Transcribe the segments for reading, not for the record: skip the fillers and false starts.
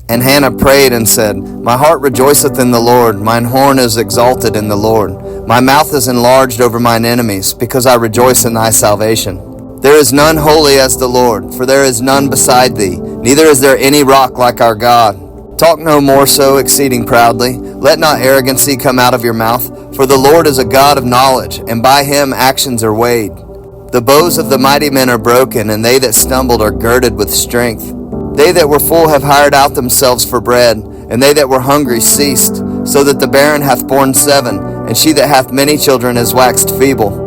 And Hannah prayed and said, My heart rejoiceth in the Lord, mine horn is exalted in the Lord. My mouth is enlarged over mine enemies, because I rejoice in thy salvation. There is none holy as the Lord, for there is none beside thee, neither is there any rock like our God. Talk no more so exceeding proudly, let not arrogancy come out of your mouth, for the Lord is a God of knowledge, and by him actions are weighed. The bows of the mighty men are broken, and they that stumbled are girded with strength. They that were full have hired out themselves for bread, and they that were hungry ceased, so that the barren hath borne 7, and she that hath many children is waxed feeble.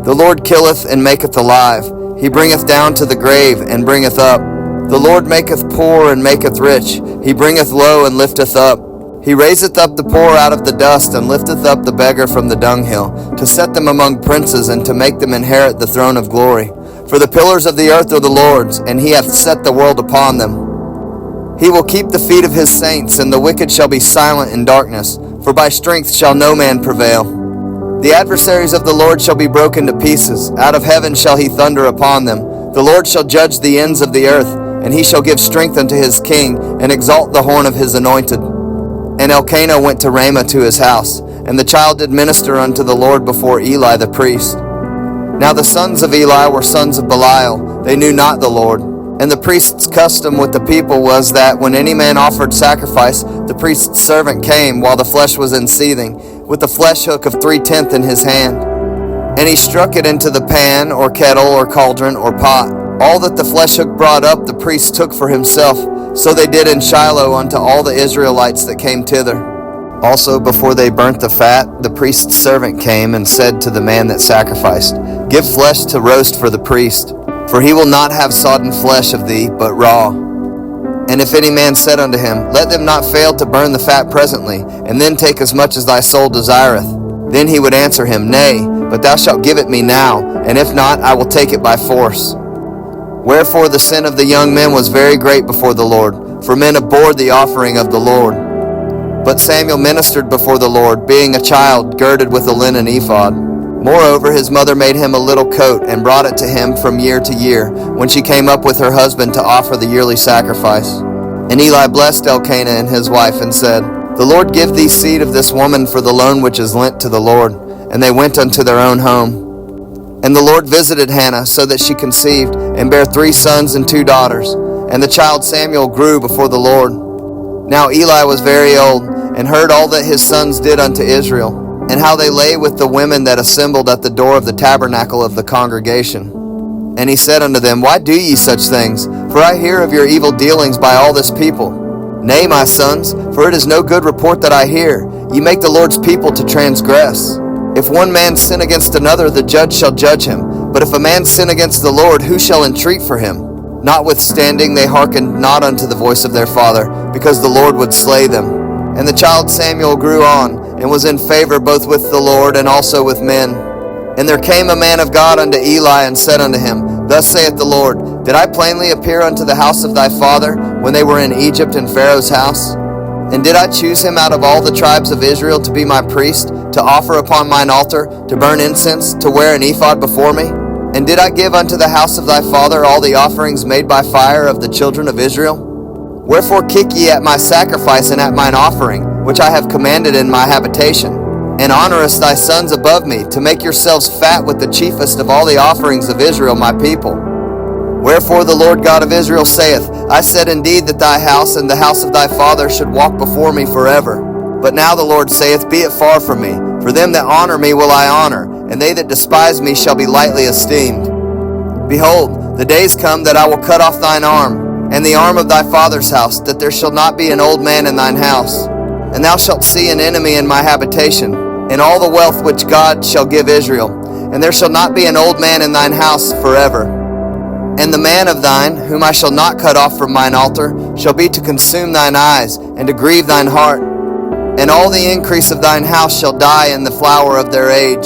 The Lord killeth and maketh alive, he bringeth down to the grave and bringeth up. The Lord maketh poor and maketh rich, he bringeth low and lifteth up. He raiseth up the poor out of the dust, and lifteth up the beggar from the dunghill, to set them among princes, and to make them inherit the throne of glory. For the pillars of the earth are the Lord's, and he hath set the world upon them. He will keep the feet of his saints, and the wicked shall be silent in darkness, for by strength shall no man prevail. The adversaries of the Lord shall be broken to pieces, out of heaven shall he thunder upon them. The Lord shall judge the ends of the earth, and he shall give strength unto his king, and exalt the horn of his anointed. And Elkanah went to Ramah to his house, and the child did minister unto the Lord before Eli the priest. Now the sons of Eli were sons of Belial, they knew not the Lord. And the priest's custom with the people was that when any man offered sacrifice, the priest's servant came, while the flesh was in seething, with a flesh hook of 3/10 in his hand. And he struck it into the pan, or kettle, or cauldron, or pot. All that the flesh hook brought up the priest took for himself, so they did in Shiloh unto all the Israelites that came thither. Also before they burnt the fat, the priest's servant came and said to the man that sacrificed, Give flesh to roast for the priest, for he will not have sodden flesh of thee, but raw. And if any man said unto him, Let them not fail to burn the fat presently, and then take as much as thy soul desireth, then he would answer him, Nay, but thou shalt give it me now, and if not, I will take it by force. Wherefore the sin of the young men was very great before the Lord, for men abhorred the offering of the Lord. But Samuel ministered before the Lord, being a child, girded with a linen ephod. Moreover, his mother made him a little coat, and brought it to him from year to year, when she came up with her husband to offer the yearly sacrifice. And Eli blessed Elkanah and his wife, and said, The Lord give thee seed of this woman for the loan which is lent to the Lord. And they went unto their own home. And the Lord visited Hannah, so that she conceived, and bare 3 sons and 2 daughters. And the child Samuel grew before the Lord. Now Eli was very old, and heard all that his sons did unto Israel, and how they lay with the women that assembled at the door of the tabernacle of the congregation. And he said unto them, Why do ye such things? For I hear of your evil dealings by all this people. Nay, my sons, for it is no good report that I hear. Ye make the Lord's people to transgress. If one man sin against another, the judge shall judge him. But if a man sin against the Lord, who shall entreat for him? Notwithstanding, they hearkened not unto the voice of their father, because the Lord would slay them. And the child Samuel grew on, and was in favor both with the Lord and also with men. And there came a man of God unto Eli, and said unto him, Thus saith the Lord, Did I plainly appear unto the house of thy father, when they were in Egypt in Pharaoh's house? And did I choose him out of all the tribes of Israel to be my priest, to offer upon mine altar, to burn incense, to wear an ephod before me? And did I give unto the house of thy father all the offerings made by fire of the children of Israel? Wherefore kick ye at my sacrifice and at mine offering, which I have commanded in my habitation? And honorest thy sons above me, to make yourselves fat with the chiefest of all the offerings of Israel my people. Wherefore the Lord God of Israel saith, I said indeed that thy house and the house of thy father should walk before me forever. But now the Lord saith, Be it far from me. For them that honor me will I honor, and they that despise me shall be lightly esteemed. Behold, the days come that I will cut off thine arm, and the arm of thy father's house, that there shall not be an old man in thine house. And thou shalt see an enemy in my habitation, and all the wealth which God shall give Israel. And there shall not be an old man in thine house forever. And the man of thine, whom I shall not cut off from mine altar, shall be to consume thine eyes, and to grieve thine heart. And all the increase of thine house shall die in the flower of their age.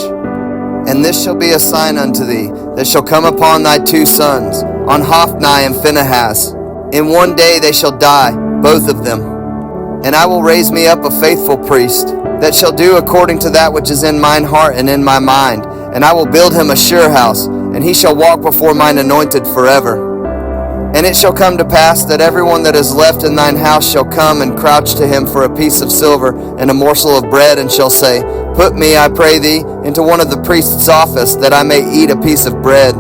And this shall be a sign unto thee, that shall come upon thy 2 sons, on Hophni and Phinehas. In one day they shall die, both of them. And I will raise me up a faithful priest, that shall do according to that which is in mine heart and in my mind. And I will build him a sure house, and he shall walk before mine anointed forever. And it shall come to pass that everyone that is left in thine house shall come and crouch to him for a piece of silver and a morsel of bread, and shall say, Put me, I pray thee, into one of the priest's office, that I may eat a piece of bread.